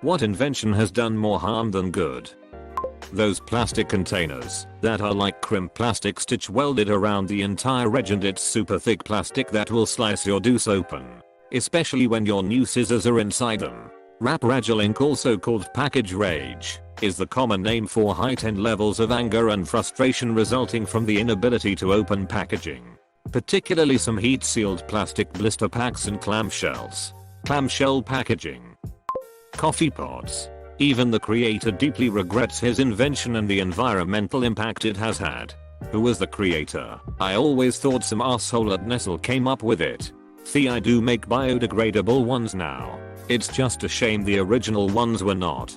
What invention has done more harm than good? Those plastic containers that are like crimp plastic stitch welded around the entire edge, and it's super thick plastic that will slice your deuce open. Especially when your new scissors are inside them. Rap-Ragil Inc., also called package rage, is the common name for heightened levels of anger and frustration resulting from the inability to open packaging. Particularly some heat-sealed plastic blister packs and clamshells. Clamshell packaging. Coffee pods. Even the creator deeply regrets his invention and the environmental impact it has had. Who was the creator? I always thought some asshole at Nestle came up with it. I do make biodegradable ones now. It's just a shame the original ones were not.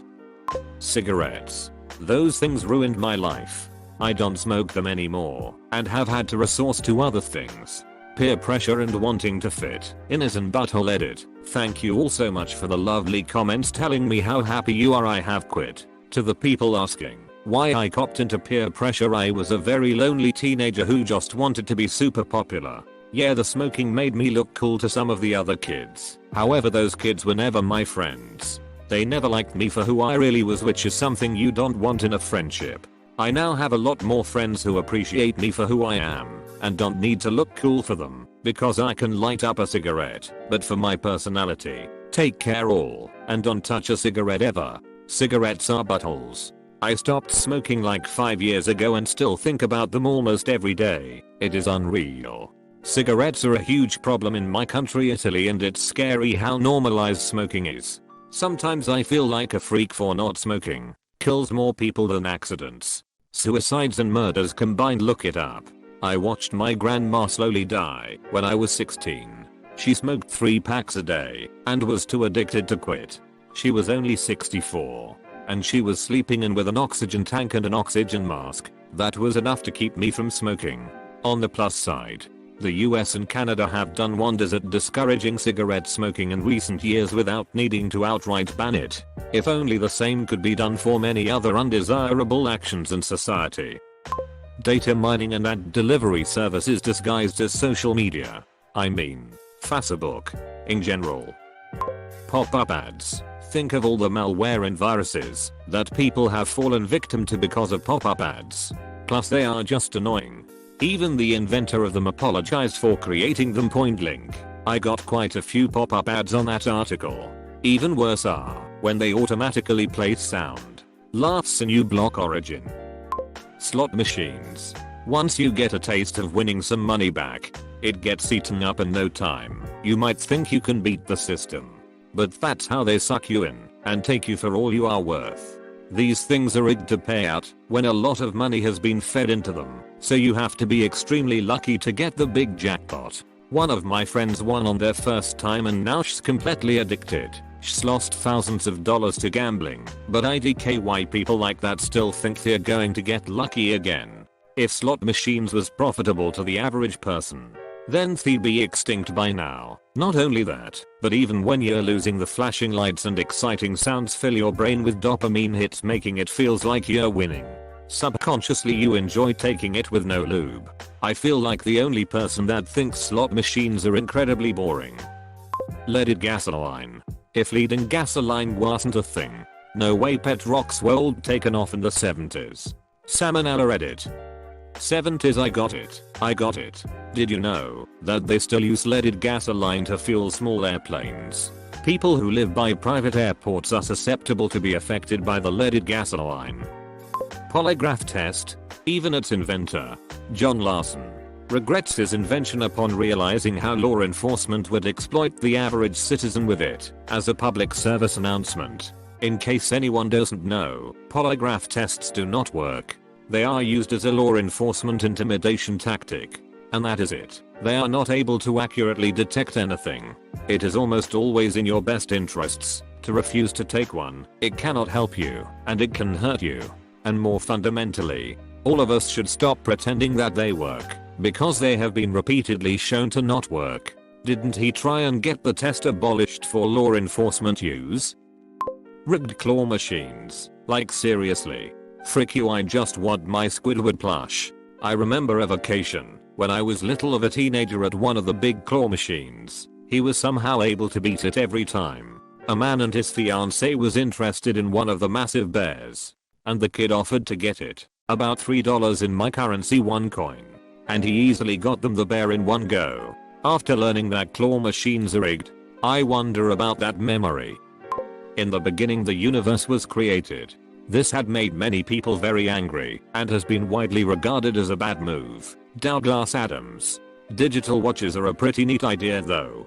Cigarettes. Those things ruined my life. I don't smoke them anymore and have had to resource to other things. Peer pressure and wanting to fit in as an butthole edit. Thank you all so much for the lovely comments telling me how happy you are I have quit. To the people asking why I copped into peer pressure, I was a very lonely teenager who just wanted to be super popular. Yeah, the smoking made me look cool to some of the other kids. However, those kids were never my friends. They never liked me for who I really was, which is something you don't want in a friendship. I now have a lot more friends who appreciate me for who I am and don't need to look cool for them because I can light up a cigarette. But for my personality, take care all and don't touch a cigarette ever. Cigarettes are buttholes. I stopped smoking like 5 years ago and still think about them almost every day. It is unreal. Cigarettes are a huge problem in my country, Italy, and it's scary how normalized smoking is. Sometimes I feel like a freak for not smoking. Kills more people than accidents. Suicides and murders combined, look it up. I watched my grandma slowly die when I was 16. She smoked 3 packs a day and was too addicted to quit. She was only 64 and she was sleeping in with an oxygen tank and an oxygen mask. That was enough to keep me from smoking. On the plus side, the US and Canada have done wonders at discouraging cigarette smoking in recent years without needing to outright ban it. If only the same could be done for many other undesirable actions in society. Data mining and ad delivery services disguised as social media. I mean, Facebook. In general. Pop-up ads. Think of all the malware and viruses that people have fallen victim to because of pop-up ads. Plus they are just annoying. Even the inventor of them apologized for creating them. Point blank. I got quite a few pop-up ads on that article. Even worse are when they automatically play sound. Laughs and you block origin. Slot machines. Once you get a taste of winning some money back, it gets eaten up in no time. You might think you can beat the system, but that's how they suck you in and take you for all you are worth. These things are rigged to pay out when a lot of money has been fed into them, so you have to be extremely lucky to get the big jackpot. One of my friends won on their first time and now she's completely addicted. She's lost thousands of dollars to gambling, but why people like that still think they're going to get lucky again. If slot machines was profitable to the average person, then they'd be extinct by now. Not only that, but even when you're losing, the flashing lights and exciting sounds fill your brain with dopamine hits, making it feels like you're winning. Subconsciously you enjoy taking it with no lube. I feel like the only person that thinks slot machines are incredibly boring. Leaded gasoline. If leading gasoline wasn't a thing, no way pet rocks were all taken off in the 70s. Salmonella Reddit. 70s, I got it. Did you know that they still use leaded gasoline to fuel small airplanes? People who live by private airports are susceptible to be affected by the leaded gasoline. Polygraph test. Even its inventor, John Larson, regrets his invention upon realizing how law enforcement would exploit the average citizen with it. As a public service announcement, in case anyone doesn't know, polygraph tests do not work. They are used as a law enforcement intimidation tactic. And that is it. They are not able to accurately detect anything. It is almost always in your best interests to refuse to take one. It cannot help you, and it can hurt you. And more fundamentally, all of us should stop pretending that they work, because they have been repeatedly shown to not work. Didn't he try and get the test abolished for law enforcement use? Rigged claw machines. Like seriously. Frick you, I just want my Squidward plush. I remember a vacation when I was little of a teenager at one of the big claw machines. He was somehow able to beat it every time. A man and his fiancée was interested in one of the massive bears. And the kid offered to get it. About $3 in my currency, 1 coin. And he easily got them the bear in one go. After learning that claw machines are rigged. I wonder about that memory. In the beginning the universe was created. This had made many people very angry and has been widely regarded as a bad move. Douglas Adams. Digital watches are a pretty neat idea though.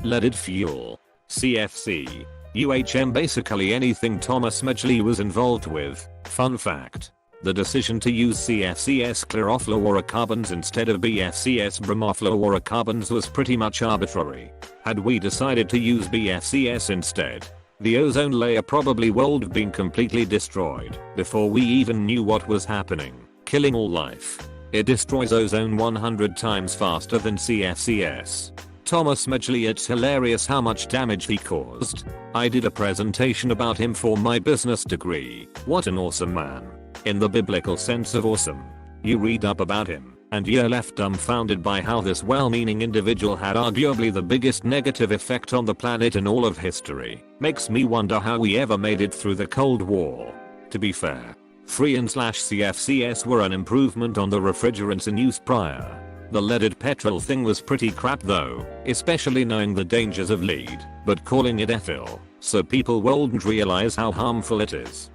Leaded fuel. CFC. UHM, basically anything Thomas Midgley was involved with. Fun fact. The decision to use CFCs chlorofluorocarbons instead of BFCs bromofluorocarbons was pretty much arbitrary. Had we decided to use BFCs instead, the ozone layer probably would have been completely destroyed before we even knew what was happening, killing all life. It destroys ozone 100 times faster than CFCs. Thomas Midgley, it's hilarious how much damage he caused. I did a presentation about him for my business degree. What an awesome man. In the biblical sense of awesome. You read up about him, and you're left dumbfounded by how this well-meaning individual had arguably the biggest negative effect on the planet in all of history. Makes me wonder how we ever made it through the Cold War. To be fair, Free/CFCs were an improvement on the refrigerants in use prior. The leaded petrol thing was pretty crap though, especially knowing the dangers of lead, but calling it ethyl, so people wouldn't realize how harmful it is.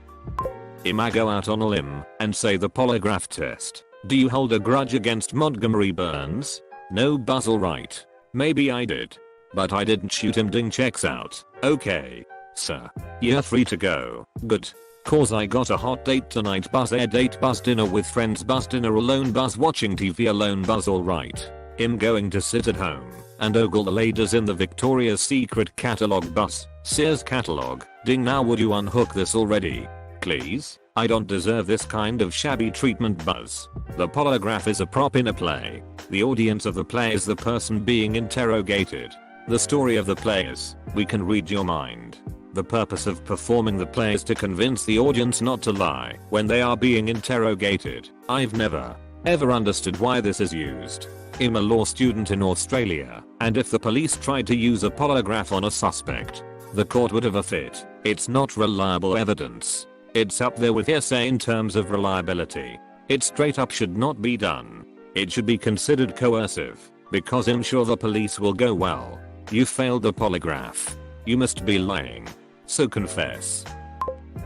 I'ma go out on a limb and say the polygraph test. Do you hold a grudge against Montgomery Burns? No, buzz, alright. Maybe I did. But I didn't shoot him, ding, checks out. Okay. Sir. You're free to go. Good. Cause I got a hot date tonight, buzz, air date, buzz, dinner with friends, buzz, dinner alone, buzz, watching TV alone, buzz, alright. I'm going to sit at home and ogle the ladies in the Victoria's Secret catalog, buzz, Sears catalog, ding. Now would you unhook this already? Please? I don't deserve this kind of shabby treatment, buzz. The polygraph is a prop in a play. The audience of the play is the person being interrogated. The story of the play is, we can read your mind. The purpose of performing the play is to convince the audience not to lie when they are being interrogated. I've never, ever understood why this is used. I'm a law student in Australia, and if the police tried to use a polygraph on a suspect, the court would have a fit. It's not reliable evidence. It's up there with hearsay in terms of reliability. It straight up should not be done. It should be considered coercive, because I'm sure the police will go, well, you failed the polygraph. You must be lying. So confess.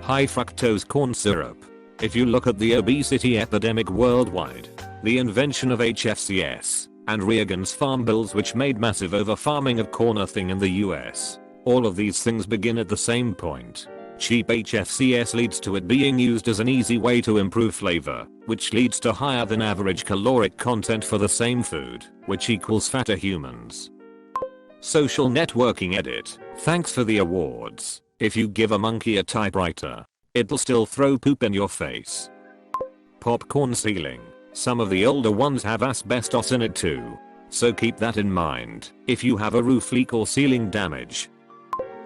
High fructose corn syrup. If you look at the obesity epidemic worldwide, the invention of HFCS, and Reagan's farm bills which made massive over-farming of corn a thing in the US, all of these things begin at the same point. Cheap HFCS leads to it being used as an easy way to improve flavor, which leads to higher than average caloric content for the same food, which equals fatter humans. Social networking edit. Thanks for the awards. If you give a monkey a typewriter, it'll still throw poop in your face. Popcorn ceiling. Some of the older ones have asbestos in it too. So keep that in mind if you have a roof leak or ceiling damage.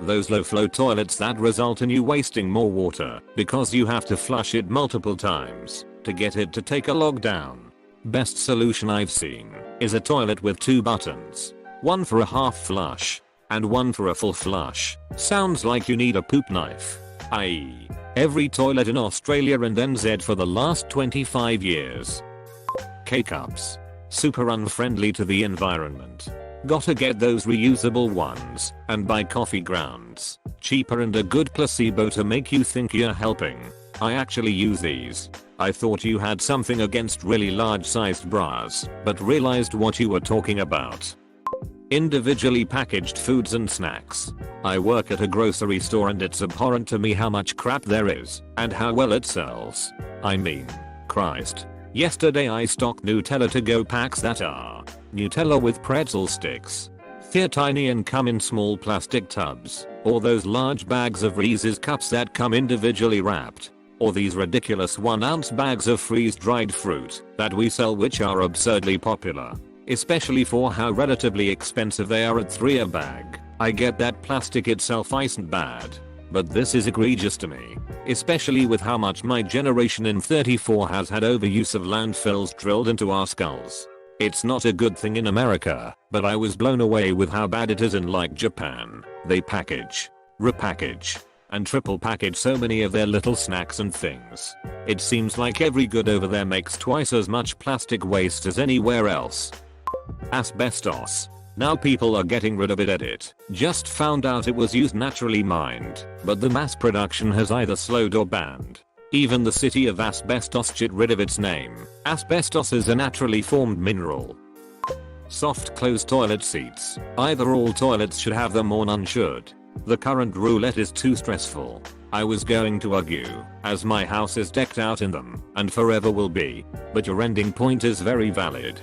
Those low flow toilets that result in you wasting more water because you have to flush it multiple times to get it to take a log down. Best solution I've seen is a toilet with 2 buttons. One for a half flush and one for a full flush. Sounds like you need a poop knife. i.e. every toilet in Australia and NZ for the last 25 years. K-cups. Super unfriendly to the environment. Gotta get those reusable ones and buy coffee grounds. Cheaper and a good placebo to make you think you're helping. I actually use these. I thought you had something against really large sized bras, but realized what you were talking about. Individually packaged foods and snacks. I work at a grocery store and it's abhorrent to me how much crap there is and how well it sells. I mean, Christ. Yesterday I stocked Nutella to go packs that are Nutella with pretzel sticks. They're tiny and come in small plastic tubs, or those large bags of Reese's cups that come individually wrapped, or these ridiculous 1-ounce bags of freeze-dried fruit that we sell which are absurdly popular. Especially for how relatively expensive they are at $3 a bag. I get that plastic itself isn't bad, but this is egregious to me, especially with how much my generation in 34 has had overuse of landfills drilled into our skulls. It's not a good thing in America, but I was blown away with how bad it is in like Japan. They package repackage, and triple package so many of their little snacks and things. It seems like every good over there makes twice as much plastic waste as anywhere else. Asbestos. Now people are getting rid of it. Just found out it was used naturally mined, but the mass production has either slowed or banned. Even the city of Asbestos got rid of its name. Asbestos is a naturally formed mineral. Soft close toilet seats. Either all toilets should have them or none should. The current roulette is too stressful. I was going to argue, as my house is decked out in them, and forever will be, but your ending point is very valid.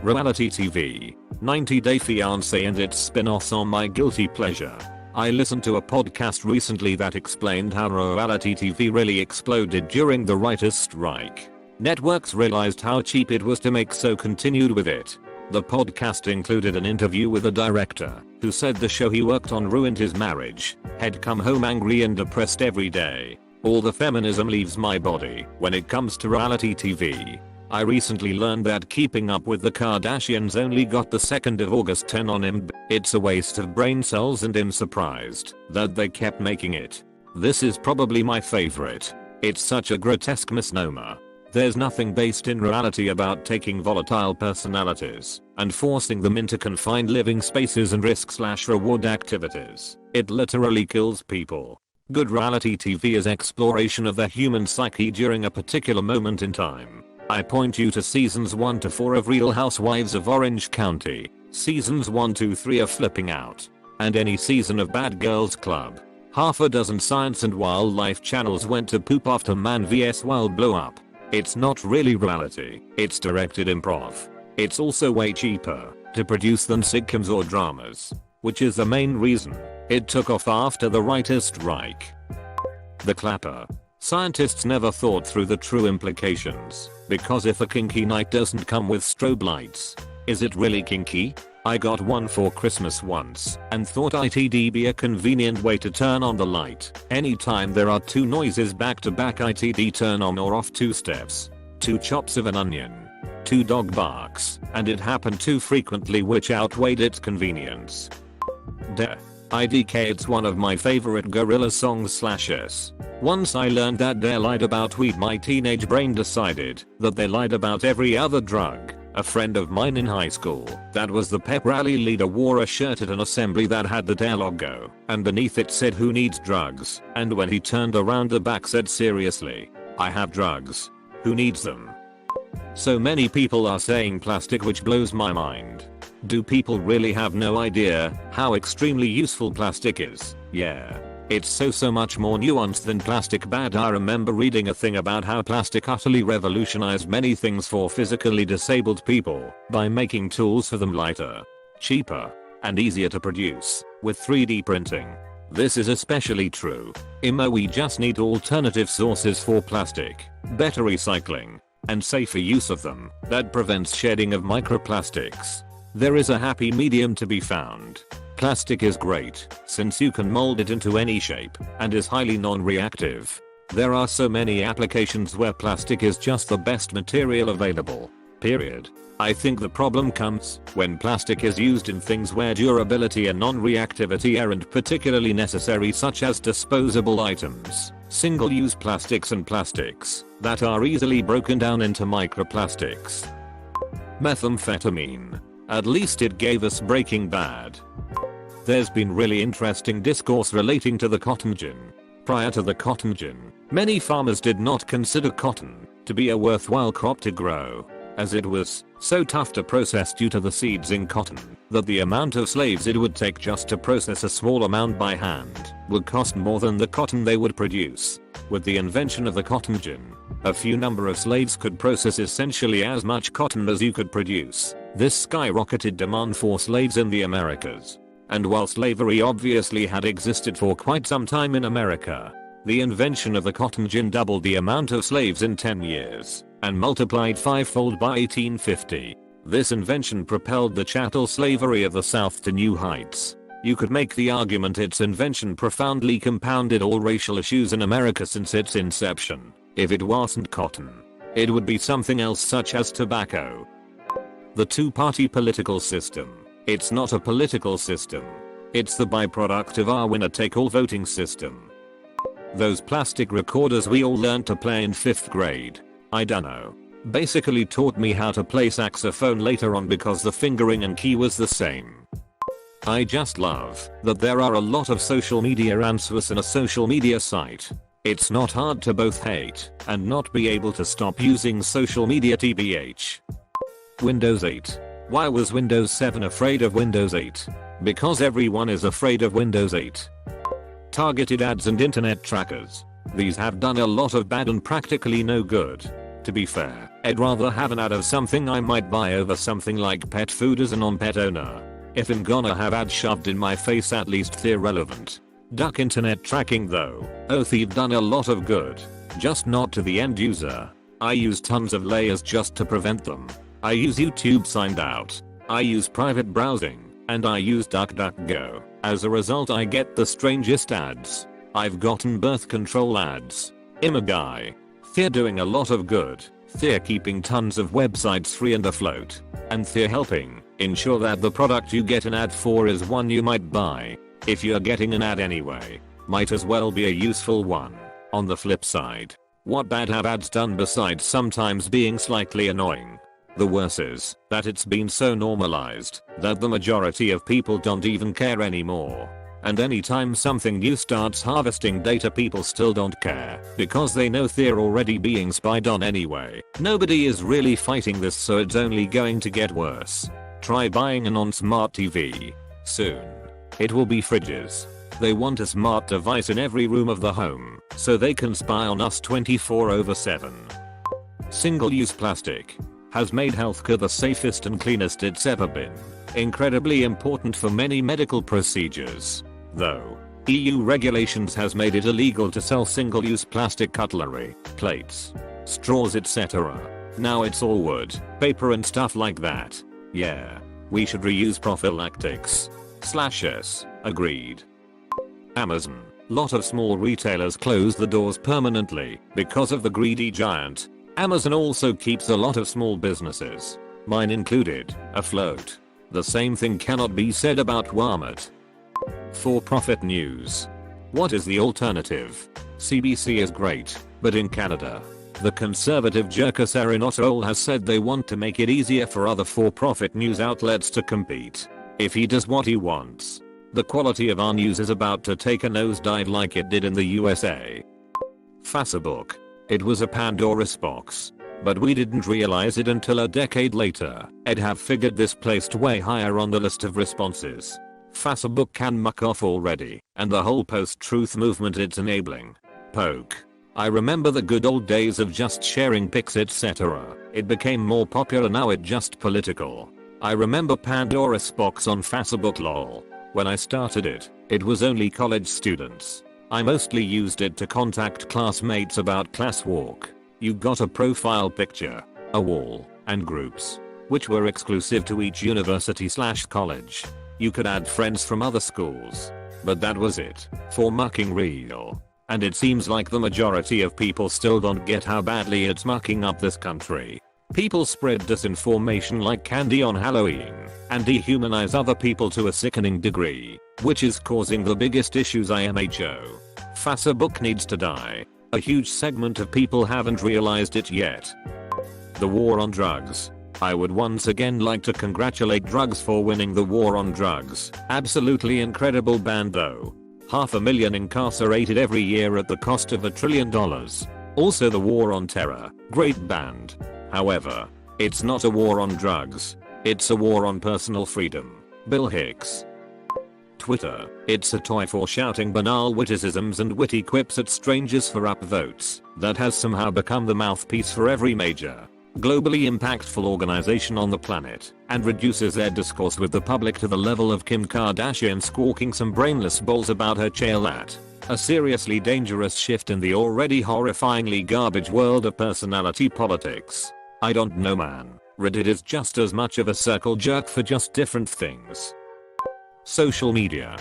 Reality TV. 90 Day Fiancé and its spin-offs are my guilty pleasure. I listened to a podcast recently that explained how reality TV really exploded during the writers' strike. Networks realized how cheap it was to make, so continued with it. The podcast included an interview with a director who said the show he worked on ruined his marriage. He'd come home angry and depressed every day. All the feminism leaves my body when it comes to reality TV. I recently learned that Keeping Up with the Kardashians only got the 2nd of August 10 on IMDb. It's a waste of brain cells and I'm surprised that they kept making it. This is probably my favorite. It's such a grotesque misnomer. There's nothing based in reality about taking volatile personalities and forcing them into confined living spaces and risk/reward activities. It literally kills people. Good reality TV is exploration of the human psyche during a particular moment in time. I point you to seasons 1 to 4 of Real Housewives of Orange County. Seasons 1, 2, 3 are flipping out. And any season of Bad Girls Club. Half a dozen science and wildlife channels went to poop after Man vs Wild blew up. It's not really reality, it's directed improv. It's also way cheaper to produce than sitcoms or dramas, which is the main reason it took off after the writers' strike. The Clapper. Scientists never thought through the true implications, because if a kinky night doesn't come with strobe lights, is it really kinky? I got one for Christmas once and thought it'd be a convenient way to turn on the light. Anytime there are two noises back to back, it'd turn on or off 2 steps. 2 chops of an onion. 2 dog barks, and it happened too frequently, which outweighed its convenience. IDK. It's one of my favorite Gorillaz songs/s. Once I learned that they lied about weed, my teenage brain decided that they lied about every other drug. A friend of mine in high school that was the pep rally leader wore a shirt at an assembly that had the DARE logo, and beneath it said "Who needs drugs?" And when he turned around, the back said, "Seriously, I have drugs. Who needs them?" So many people are saying plastic, which blows my mind. Do people really have no idea how extremely useful plastic is? Yeah. It's so much more nuanced than plastic bad. I remember reading a thing about how plastic utterly revolutionized many things for physically disabled people by making tools for them lighter, cheaper, and easier to produce with 3D printing. This is especially true. We just need alternative sources for plastic, better recycling, and safer use of them that prevents shedding of microplastics. There is a happy medium to be found. Plastic is great since you can mold it into any shape and is highly non-reactive. There are so many applications where plastic is just the best material available. Period. I think the problem comes when plastic is used in things where durability and non-reactivity aren't particularly necessary, such as disposable items, single-use plastics, and plastics that are easily broken down into microplastics. Methamphetamine. At least it gave us Breaking Bad. There's been really interesting discourse relating to the cotton gin. Prior to the cotton gin, many farmers did not consider cotton to be a worthwhile crop to grow, as it was so tough to process due to the seeds in cotton that the amount of slaves it would take just to process a small amount by hand would cost more than the cotton they would produce. With the invention of the cotton gin, a few number of slaves could process essentially as much cotton as you could produce. This skyrocketed demand for slaves in the Americas. And while slavery obviously had existed for quite some time in America, the invention of the cotton gin doubled the amount of slaves in 10 years and multiplied 5-fold by 1850. This invention propelled the chattel slavery of the South to new heights. You could make the argument its invention profoundly compounded all racial issues in America since its inception. If it wasn't cotton, it would be something else, such as tobacco. The two-party political system. It's not a political system. It's the byproduct of our winner-take-all voting system. Those plastic recorders we all learned to play in 5th grade. I dunno. Basically taught me how to play saxophone later on because the fingering and key was the same. I just love that there are a lot of social media answers in a social media site. It's not hard to both hate and not be able to stop using social media tbh. Windows 8. Why was Windows 7 afraid of Windows 8? Because everyone is afraid of Windows 8. Targeted ads and internet trackers. These have done a lot of bad and practically no good. To be fair, I'd rather have an ad of something I might buy over something like pet food as a non-pet owner. If I'm gonna have ads shoved in my face, at least they're relevant. Duck internet tracking though. Oh, they've done a lot of good. Just not to the end user. I use tons of layers just to prevent them. I use YouTube signed out. I use private browsing. And I use DuckDuckGo. As a result, I get the strangest ads. I've gotten birth control ads. I'm a guy. They're doing a lot of good. They're keeping tons of websites free and afloat. And they're helping ensure that the product you get an ad for is one you might buy. If you're getting an ad anyway, might as well be a useful one. On the flip side, what bad have ads done besides sometimes being slightly annoying? The worst is that it's been so normalized that the majority of people don't even care anymore. And anytime something new starts harvesting data, people still don't care because they know they're already being spied on anyway. Nobody is really fighting this, so it's only going to get worse. Try buying a non-smart TV. Soon, it will be fridges. They want a smart device in every room of the home so they can spy on us 24/7. Single-use plastic has made healthcare the safest and cleanest it's ever been. Incredibly important for many medical procedures. Though, EU regulations has made it illegal to sell single-use plastic cutlery, plates, straws, etc. Now it's all wood, paper and stuff like that. Yeah, we should reuse prophylactics. /s, agreed. Amazon. Lot of small retailers close the doors permanently because of the greedy giant. Amazon also keeps a lot of small businesses, mine included, afloat. The same thing cannot be said about Walmart. For-profit news. What is the alternative? CBC is great, but in Canada, the conservative jerkus Erin O'Toole has said they want to make it easier for other for-profit news outlets to compete. If he does what he wants, the quality of our news is about to take a nosedive like it did in the USA. Facebook. It was a Pandora's box. But we didn't realize it until a decade later. I'd have figured this placed way higher on the list of responses. Facebook can muck off already, and the whole post-truth movement it's enabling. Poke. I remember the good old days of just sharing pics, etc. It became more popular, now it's just political. I remember Pandora's box on Facebook lol. When I started it, it was only college students. I mostly used it to contact classmates about classwork. You got a profile picture, a wall, and groups, which were exclusive to each university/college. You could add friends from other schools. But that was it, for mucking real. And it seems like the majority of people still don't get how badly it's mucking up this country. People spread disinformation like candy on Halloween, and dehumanize other people to a sickening degree, which is causing the biggest issues IMHO. Facebook needs to die. A huge segment of people haven't realized it yet. The war on drugs. I would once again like to congratulate drugs for winning the war on drugs. Absolutely incredible band though. 500,000 incarcerated every year at the cost of $1 trillion. Also the war on terror. Great band. However, it's not a war on drugs. It's a war on personal freedom. Bill Hicks. Twitter. It's a toy for shouting banal witticisms and witty quips at strangers for upvotes that has somehow become the mouthpiece for every major, globally impactful organization on the planet, and reduces their discourse with the public to the level of Kim Kardashian squawking some brainless balls about her child at. A seriously dangerous shift in the already horrifyingly garbage world of personality politics. I don't know, man. Reddit is just as much of a circle jerk for just different things. Social media.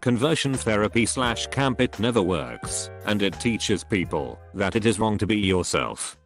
Conversion therapy / camp. It never works, and it teaches people that it is wrong to be yourself.